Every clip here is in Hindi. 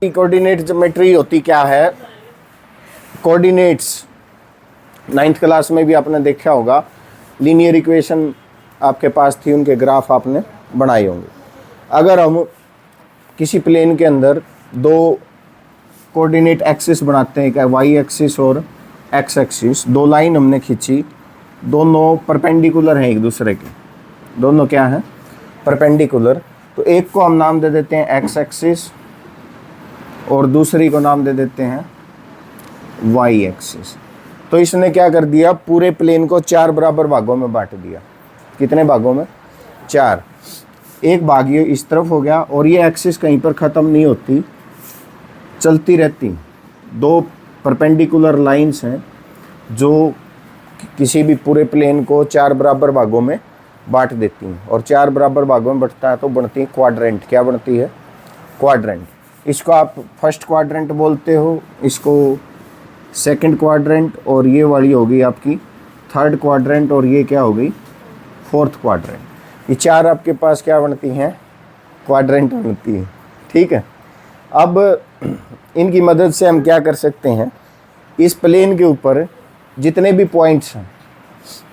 कोऑर्डिनेट ज्योमेट्री होती क्या है? कोऑर्डिनेट्स 9th क्लास में भी आपने देखा होगा, लीनियर इक्वेशन आपके पास थी, उनके ग्राफ आपने बनाए होंगे। अगर हम किसी प्लेन के अंदर दो कोऑर्डिनेट एक्सिस बनाते हैं, क्या वाई एक्सिस और एक्स एक्सिस, दो लाइन हमने खींची, दोनों परपेंडिकुलर हैं एक दूसरे के, दोनों क्या हैं? परपेंडिकुलर। तो एक को हम नाम दे देते हैं एक्स एक्सिस और दूसरी को नाम दे देते हैं वाई एक्सिस। तो इसने क्या कर दिया, पूरे प्लेन को 4 बराबर भागों में बांट दिया। कितने भागों में? 4। एक भाग ये इस तरफ हो गया और ये एक्सिस कहीं पर ख़त्म नहीं होती, चलती रहती। दो परपेंडिकुलर लाइंस हैं जो किसी भी पूरे प्लेन को 4 बराबर भागों में बांट देती हैं, और 4 बराबर भागों में बढ़ता है तो बनती है क्वाड्रेंट। क्या बनती है? क्वाड्रेंट। इसको आप फर्स्ट क्वाड्रेंट बोलते हो, इसको सेकंड क्वाड्रेंट, और ये वाली होगी आपकी थर्ड क्वाड्रेंट, और ये क्या हो गई? Fourth quadrant. ये 4 आपके पास क्या बनती हैं? क्वाड्रेंट बनती है। ठीक है। अब इनकी मदद से हम क्या कर सकते हैं, इस प्लेन के ऊपर जितने भी पॉइंट्स हैं,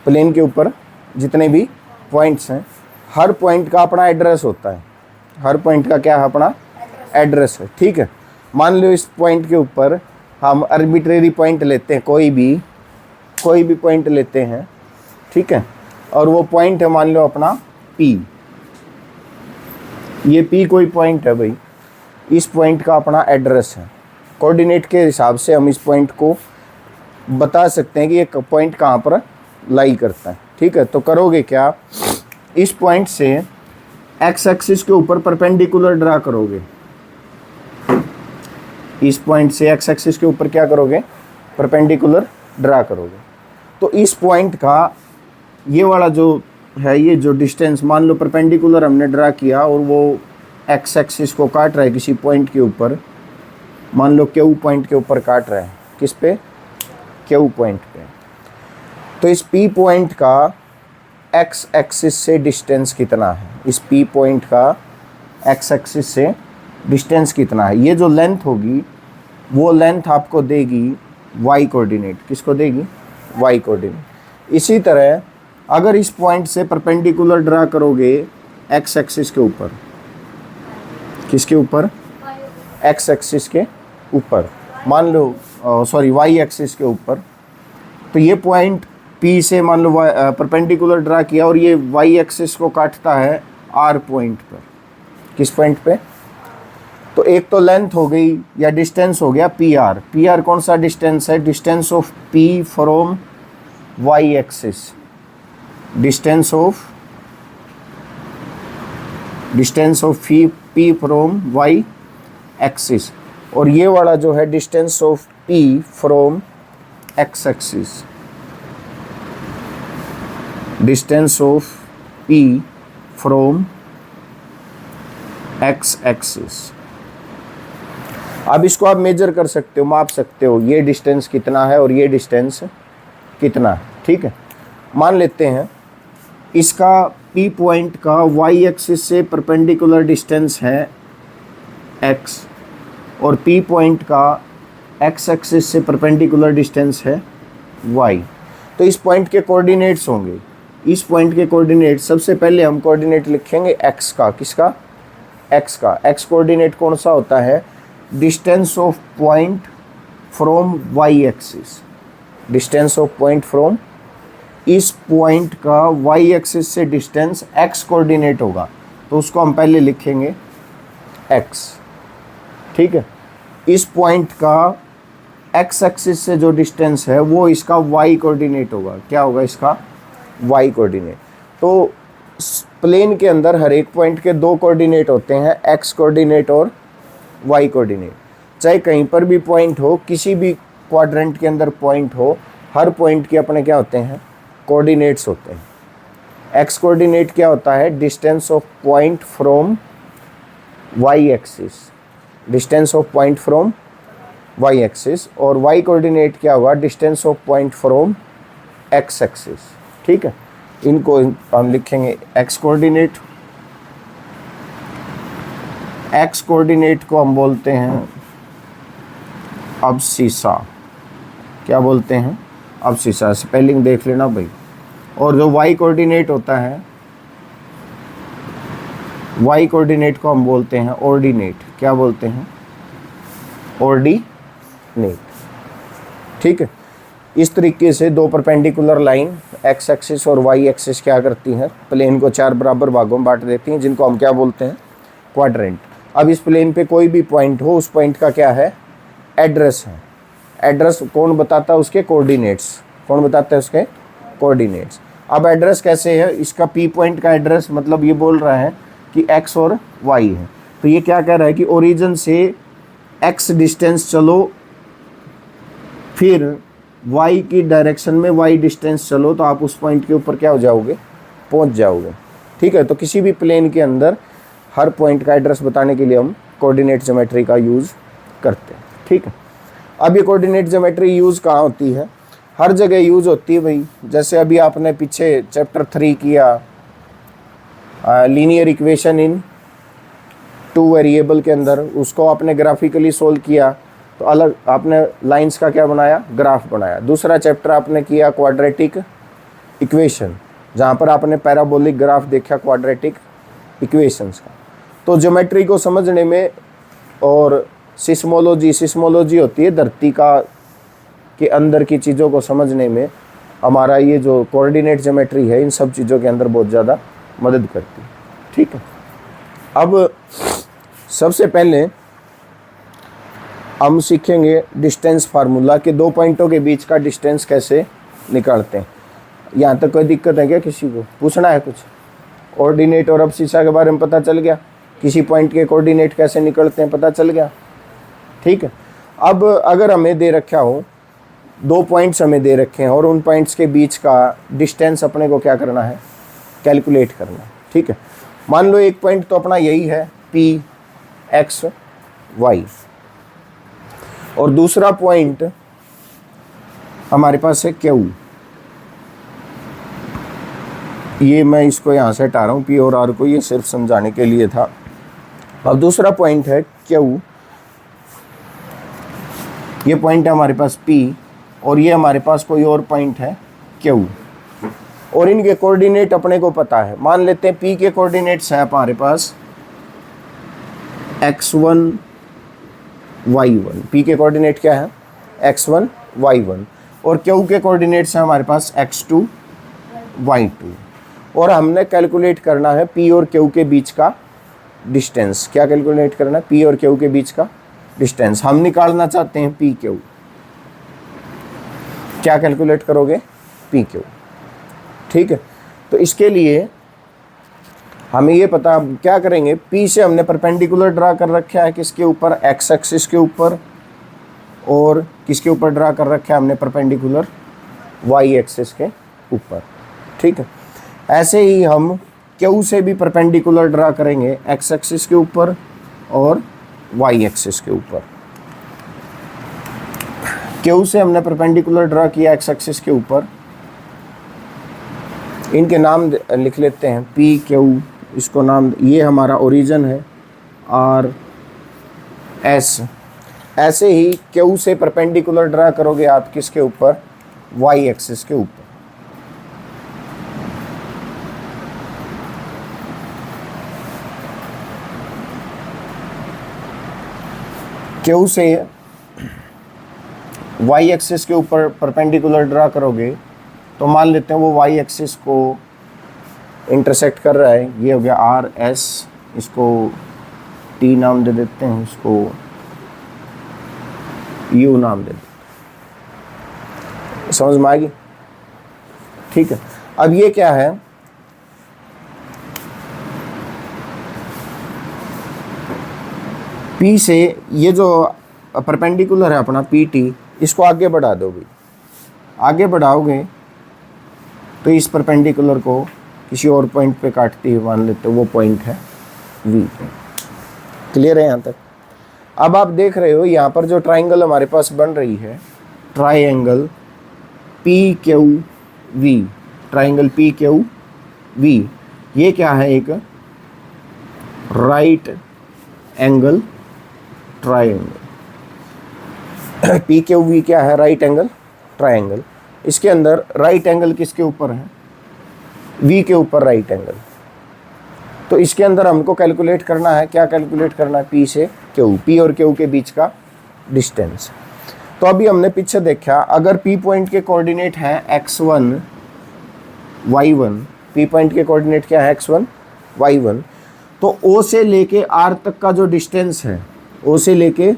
प्लेन के ऊपर जितने भी पॉइंट्स हैं, हर पॉइंट का अपना एड्रेस होता है। हर पॉइंट का क्या है? अपना एड्रेस है। ठीक है। मान लो इस पॉइंट के ऊपर हम आर्बिट्रेरी पॉइंट लेते हैं, कोई भी पॉइंट लेते हैं, ठीक है, और वो पॉइंट है मान लो अपना P। ये P कोई पॉइंट है भाई, इस पॉइंट का अपना एड्रेस है। कोऑर्डिनेट के हिसाब से हम इस पॉइंट को बता सकते हैं कि ये पॉइंट कहाँ पर लाई करता है। ठीक है। तो करोगे क्या, इस पॉइंट से एक्स एक्सिस के ऊपर परपेंडिकुलर ड्रा करोगे। इस पॉइंट से एक्स एक्सिस के ऊपर क्या करोगे? परपेंडिकुलर ड्रा करोगे। तो इस पॉइंट का ये वाला जो है, ये जो डिस्टेंस, मान लो परपेंडिकुलर हमने ड्रा किया और वो एक्स एक्सिस को काट रहा है किसी पॉइंट के ऊपर, मान लो क्यू पॉइंट के ऊपर काट रहा है। किस पे? क्यू पॉइंट पे। तो इस पी पॉइंट का एक्स एक्सिस से डिस्टेंस कितना है? इस पी पॉइंट का एक्स एक्सिस से डिस्टेंस कितना है? ये जो लेंथ होगी वो लेंथ आपको देगी वाई कोऑर्डिनेट। किसको देगी? Y coordinate. इसी तरह अगर इस पॉइंट से परपेंडिकुलर ड्रा करोगे एक्स एक्सिस के ऊपर, किसके ऊपर? एक्स एक्सिस के ऊपर, मान लो सॉरी वाई एक्सिस के ऊपर, तो ये पॉइंट P से मान लो परपेंडिकुलर ड्रा किया और ये वाई एक्सिस को काटता है R पॉइंट पर। किस पॉइंट पे? तो एक तो लेंथ हो गई या डिस्टेंस हो गया PR। PR कौन सा डिस्टेंस है? Distance of P from Y axis. Distance of P from Y axis. और ये वाला जो है distance of P from X axis. Distance of P from X axis. अब इसको आप मेजर कर सकते हो, माप सकते हो, ये डिस्टेंस कितना है और ये डिस्टेंस कितना है। ठीक है। मान लेते हैं इसका P पॉइंट का वाई एक्सिस से परपेंडिकुलर डिस्टेंस है x, और P पॉइंट का x एक्सिस से परपेंडिकुलर डिस्टेंस है y। तो इस पॉइंट के कोऑर्डिनेट्स होंगे। इस पॉइंट के कोऑर्डिनेट, सबसे पहले हम कोऑर्डिनेट लिखेंगे x का। किसका? x का। x कोऑर्डिनेट कौन सा होता है? Distance of point from Y axis. Distance of point from, इस पॉइंट का वाई एक्सिस से डिस्टेंस x कोऑर्डिनेट होगा, तो उसको हम पहले लिखेंगे x। ठीक है। इस पॉइंट का x एक्सिस से जो डिस्टेंस है वो इसका y कोऑर्डिनेट होगा। क्या होगा? इसका y कोऑर्डिनेट। तो प्लेन के अंदर हर एक पॉइंट के दो कोऑर्डिनेट होते हैं, x कोऑर्डिनेट और y कोऑर्डिनेट। चाहे कहीं पर भी पॉइंट हो, किसी भी क्वाड्रेंट के अंदर पॉइंट हो, हर पॉइंट के अपने क्या होते हैं? कोऑर्डिनेट्स होते हैं। x कोऑर्डिनेट क्या होता है? Distance of point from y axis. Distance of point from y axis. और y कोऑर्डिनेट क्या होगा? Distance of point from x axis. ठीक है। इनको हम लिखेंगे x कोऑर्डिनेट। x कोऑर्डिनेट को हम बोलते हैं अब्सिसा, क्या बोलते हैं, अब्सिसा। स्पेलिंग देख लेना भाई। और जो वाई कोऑर्डिनेट होता है, वाई कोऑर्डिनेट को हम बोलते हैं ऑर्डिनेट। क्या बोलते हैं, ऑर्डिनेट। ठीक है। इस तरीके से दो परपेंडिकुलर लाइन एक्स एक्सिस और वाई एक्सिस क्या करती हैं, प्लेन को चार बराबर भागों में बांट देती हैं, जिनको हम क्या बोलते हैं, क्वाड्रेंट। अब इस प्लेन पे कोई भी पॉइंट हो, उस पॉइंट का क्या है, एड्रेस है। एड्रेस कौन बताता है, उसके कोऑर्डिनेट्स। कौन बताता है, उसके कोऑर्डिनेट्स। अब एड्रेस कैसे है, इसका पी पॉइंट का एड्रेस, मतलब ये बोल रहा है कि एक्स और वाई है। तो ये क्या कह रहा है कि ओरिजिन से एक्स डिस्टेंस चलो, फिर वाई की डायरेक्शन में वाई डिस्टेंस चलो, तो आप उस पॉइंट के ऊपर क्या हो जाओगे, पहुंच जाओगे। ठीक है। तो किसी भी प्लेन के अंदर हर पॉइंट का एड्रेस बताने के लिए हम कोऑर्डिनेट ज्योमेट्री का यूज़ करते हैं। ठीक है। अब ये कोऑर्डिनेट ज्योमेट्री यूज़ कहाँ होती है, हर जगह यूज़ होती है भाई। जैसे अभी आपने पीछे चैप्टर 3 किया, लीनियर इक्वेशन इन 2 वेरिएबल के अंदर, उसको आपने ग्राफिकली सोल्व किया, तो अलग आपने लाइंस का क्या बनाया, ग्राफ बनाया। दूसरा चैप्टर आपने किया क्वाड्रेटिक इक्वेशन, जहाँ पर आपने पैराबोलिक ग्राफ देखा क्वाड्रेटिक इक्वेशंस का। तो ज्योमेट्री को समझने में, और सिस्मोलॉजी होती है धरती का के अंदर की चीज़ों को समझने में, हमारा ये जो कोऑर्डिनेट ज्योमेट्री है इन सब चीज़ों के अंदर बहुत ज़्यादा मदद करती है। ठीक है। अब सबसे पहले हम सीखेंगे डिस्टेंस फार्मूला, के दो पॉइंटों के बीच का डिस्टेंस कैसे निकालते हैं। यहाँ तक कोई दिक्कत है क्या, किसी को पूछना है कुछ? कोऑर्डिनेट और अब्सिसा के बारे में पता चल गया, किसी पॉइंट के कोऑर्डिनेट कैसे निकलते हैं पता चल गया। ठीक है। अब अगर हमें दे रखा हो, दो पॉइंट्स हमें दे रखे हैं और उन पॉइंट्स के बीच का डिस्टेंस अपने को क्या करना है, कैलकुलेट करना है। ठीक है। मान लो एक पॉइंट तो अपना यही है पी एक्स वाई, और दूसरा पॉइंट हमारे पास है क्यू। ये मैं इसको यहाँ से हटा रहा हूँ, पी और आर को, ये सिर्फ समझाने के लिए था। अब दूसरा पॉइंट है क्यू, ये पॉइंट है हमारे पास पी, और ये हमारे पास कोई और पॉइंट है क्यू, और इनके कोऑर्डिनेट अपने को पता है। मान लेते हैं पी के कोऑर्डिनेट्स हैं हमारे पास x1 y1, पी के कोऑर्डिनेट क्या है, x1 y1, और क्यू के कोऑर्डिनेट्स हैं हमारे पास x2 y2, और हमने कैलकुलेट करना है पी और क्यू के बीच का डिस्टेंस। क्या कैलकुलेट करना है, पी और क्यू के बीच का डिस्टेंस। हम निकालना चाहते हैं पी क्यू, क्या कैलकुलेट करोगे, पी क्यू। ठीक है। तो इसके लिए हमें ये पता, क्या करेंगे, पी से हमने परपेंडिकुलर ड्रा कर रखा है किसके ऊपर, एक्स एक्सिस के ऊपर, और किसके ऊपर ड्रा कर रखा है हमने परपेंडिकुलर, वाई एक्सिस के ऊपर। ठीक है। ऐसे ही हम क्यू से भी परपेंडिकुलर ड्रा करेंगे एक्स एक्सिस के ऊपर और वाई एक्सिस के ऊपर। क्यू से हमने परपेंडिकुलर ड्रा किया एक्स एक्सिस के ऊपर, इनके नाम लिख लेते हैं पी क्यू, इसको नाम, ये हमारा ओरिजिन है आर एस। ऐसे ही क्यू से परपेंडिकुलर ड्रा करोगे आप किसके ऊपर, वाई एक्सिस के ऊपर। क्यू से वाई एक्सिस के ऊपर परपेंडिकुलर ड्रा करोगे तो मान लेते हैं वो वाई एक्सिस को इंटरसेक्ट कर रहा है, ये हो गया आर एस, इसको टी नाम दे देते हैं, इसको यू नाम दे देते हैं। समझ में आएगी? ठीक है। अब ये क्या है, पी से ये जो परपेंडिकुलर है अपना पी टी, इसको आगे बढ़ा दो भाई। आगे बढ़ाओगे तो इस परपेंडिकुलर को किसी और पॉइंट पे काटती है, मान लेते हो वो पॉइंट है वी। क्लियर है यहाँ तक? अब आप देख रहे हो यहाँ पर जो ट्राइंगल हमारे पास बन रही है, triangle P Q V, triangle P Q V, ये क्या है, एक right angle triangle. P Q V क्या है, राइट एंगल ट्राइंगल। इसके अंदर राइट एंगल किसके ऊपर है, वी के ऊपर राइट एंगल। तो इसके अंदर हमको कैलकुलेट करना है, क्या कैलकुलेट करना है, पी से क्यू, पी और क्यू के बीच का डिस्टेंस। तो अभी हमने पीछे देखा, अगर पी पॉइंट के कोऑर्डिनेट हैं x1 y1, पी पॉइंट के कोऑर्डिनेट क्या है x1 y1, तो ओ से लेके आर तक का जो डिस्टेंस है, ओ से लेके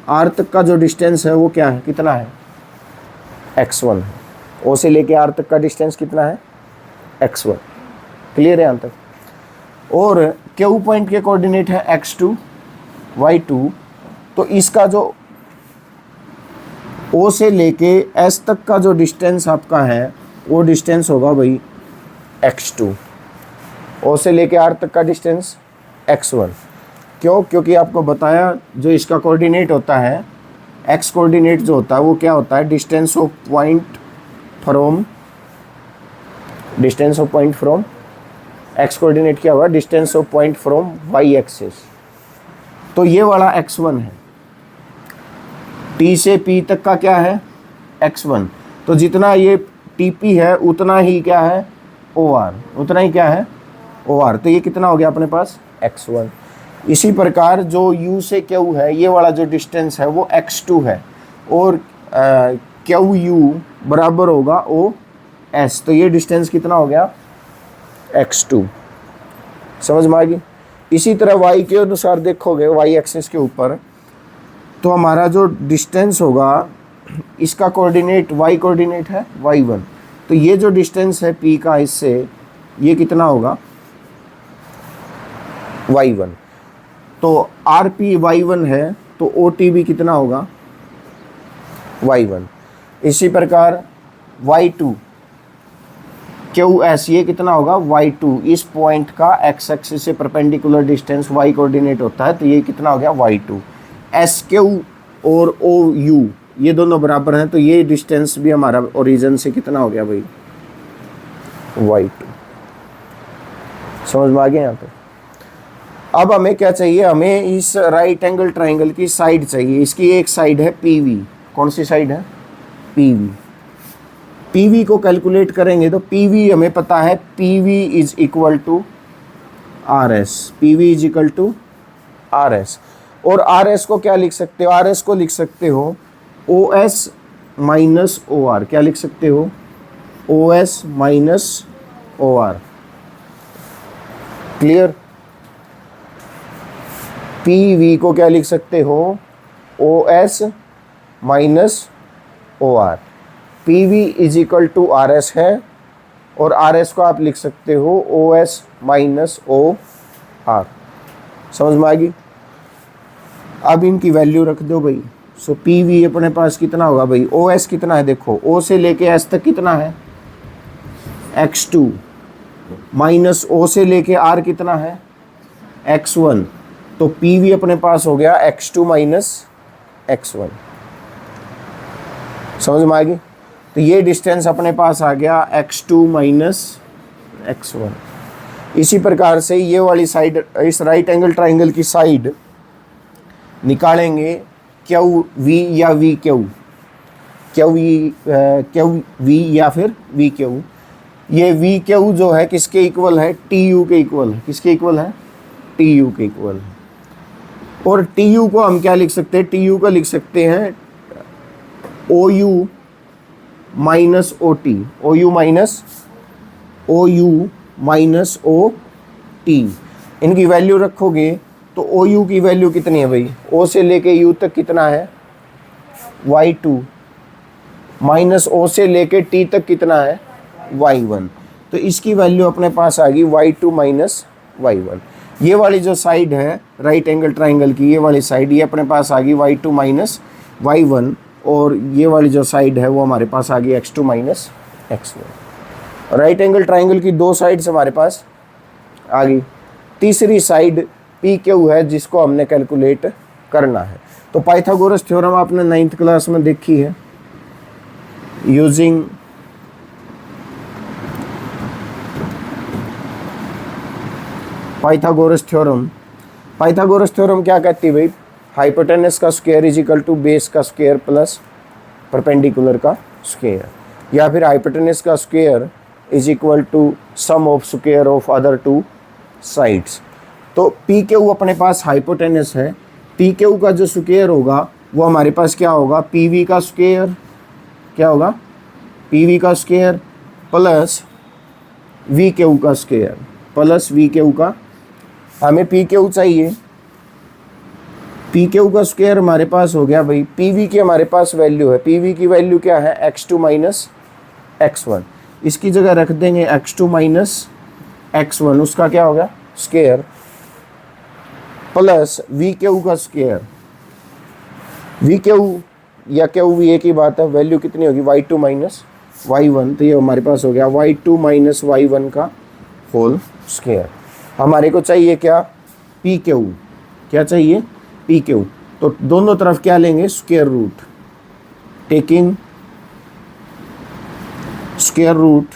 आर तक का जो डिस्टेंस है वो क्या है, कितना है, x1 है। ओ से लेके आर तक का डिस्टेंस कितना है, x1। क्लियर है यहाँ तक। और क्यू पॉइंट के कोऑर्डिनेट है x2 y2, तो इसका जो ओ से लेके एस तक का जो डिस्टेंस आपका है वो डिस्टेंस होगा भाई x2। ओ से लेके आर तक का डिस्टेंस x1। क्यों, क्योंकि आपको बताया जो इसका कोऑर्डिनेट होता है, x कोऑर्डिनेट जो होता है वो क्या होता है, distance of point from, distance of point from, x coordinate क्या होगा, distance of point from y axis. तो ये वाला x1 है, T से P तक का क्या है x1। तो जितना ये TP है उतना ही क्या है OR, उतना ही क्या है OR। तो ये कितना हो गया अपने पास x1। इसी प्रकार जो U से Q है, ये वाला जो डिस्टेंस है वो x2 है, और QU बराबर होगा OS। तो ये डिस्टेंस कितना हो गया x2। समझ में आ गई। इसी तरह y के अनुसार देखोगे, y एक्सिस के ऊपर, तो हमारा जो डिस्टेंस होगा, इसका कोऑर्डिनेट y कोऑर्डिनेट है y1, तो ये जो डिस्टेंस है p का इससे, ये कितना होगा y1। तो rp y1 है, तो OT भी कितना होगा y1। इसी प्रकार y2 QS, ये कितना होगा y2। इस पॉइंट का x एक्सिस से परपेंडिकुलर डिस्टेंस y कोऑर्डिनेट होता है, तो ये कितना हो गया y2। SQ और OU ये दोनों बराबर हैं, तो ये डिस्टेंस भी हमारा ओरिजिन से कितना हो गया भाई y2। समझ में आ गया यहाँ पे। अब हमें क्या चाहिए, हमें इस राइट एंगल ट्राइंगल की साइड चाहिए। इसकी एक साइड है PV, कौन सी साइड है PV। PV को कैलकुलेट करेंगे तो PV हमें पता है, PV is equal to RS, PV is equal to RS। और RS को क्या लिख सकते हो, RS को लिख सकते हो OS माइनस OR। क्या लिख सकते हो, OS minus OR। Clear. PV को क्या लिख सकते हो, OS minus OR। PV is equal to RS है, और RS को आप लिख सकते हो OS माइनस OR। समझ में आ गई। अब इनकी वैल्यू रख दो भाई। सो PV अपने पास कितना होगा भाई, OS कितना है देखो, O से लेके S तक कितना है x2, माइनस O से लेके R कितना है x1। तो PV अपने पास हो गया x2 माइनस x1। समझ में आ गई। तो ये डिस्टेंस अपने पास आ गया x2 माइनस x1। इसी प्रकार से ये वाली साइड, इस राइट एंगल ट्राइंगल की साइड निकालेंगे QV या VQ, QV या फिर VQ। ये VQ जो है किसके इक्वल है, TU के इक्वल है। किसके इक्वल है, TU के इक्वल है। और TU को हम क्या लिख सकते हैं, TU को लिख सकते हैं OU minus OT, OU minus OT। इनकी वैल्यू रखोगे तो OU की वैल्यू कितनी है भाई, O से लेके U तक कितना है y2, माइनस O से लेके T तक कितना है y1। तो इसकी वैल्यू अपने पास आ गई y2 माइनस y1। ये वाली जो साइड है राइट एंगल ट्राइंगल की, ये वाली साइड, ये अपने पास आ गई y2 माइनस y1, और ये वाली जो साइड है वो हमारे पास आ गई x2 minus x1। Right angle triangle की दो साइड्स हमारे पास आ गई। तीसरी साइड PQ है जिसको हमने कैलकुलेट करना है। तो पाइथागोरस थ्योरम आपने 9th क्लास में देखी है। Using Pythagoras theorem, Pythagoras theorem क्या कहती है भाई, हाइपोटेनस का square is equal to base का स्क्वायर प्लस परपेंडिकुलर का स्क्वायर, या फिर हाइपोटेनस का square is equal to sum of square of other two sides. तो पी क्यू अपने पास हाइपोटेनस है, पी क्यू का जो स्क्वायर होगा वो हमारे पास क्या होगा, पी वी का स्क्वायर, क्या होगा, पी वी का स्क्वायर प्लस वी क्यू का स्क्वायर प्लस वी क्यू का, हमें पी क्यू चाहिए, पी क्यू का स्क्वायर हमारे पास हो गया भाई, पी वी की हमारे पास वैल्यू है, पी वी की वैल्यू क्या है, x2 माइनस x1, इसकी जगह रख देंगे x2 माइनस x1, उसका क्या होगा स्क्वायर प्लस वी क्यू का स्क्वायर, वी क्यू या क्यू वी एक ही बात है, वैल्यू कितनी होगी y2 माइनस y1, तो ये हमारे पास हो गया y2 माइनस y1 का होल स्क्वायर। हमारे को चाहिए क्या, पी क्यू, क्या चाहिए पी क्यू, तो दोनों तरफ क्या लेंगे square root, taking square root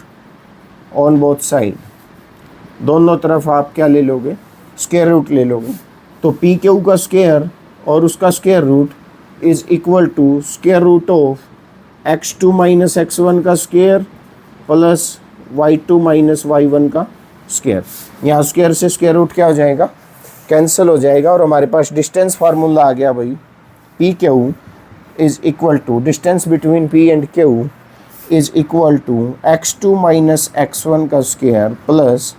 on both side, दोनों तरफ आप क्या ले लोगे स्क्वायर रूट ले लोगे, तो पी क्यू का स्क्वायर और उसका square root is equal to square root of x2 minus x1 का square plus y2 minus y1 का स्क्वायर। यहाँ स्क्वायर से स्क्वायर रूट क्या हो जाएगा, कैंसिल हो जाएगा, और हमारे पास डिस्टेंस फार्मूला आ गया भाई, P Q is equal to distance between P and Q is equal to x2 minus x1 का square plus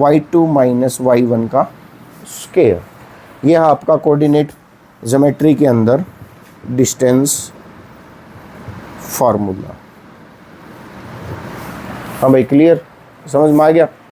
y2 minus y1 का स्क्वायर। यह आपका कोऑर्डिनेट ज्योमेट्री के अंदर डिस्टेंस फार्मूला। हाँ भाई क्लियर, समझ में आ गया।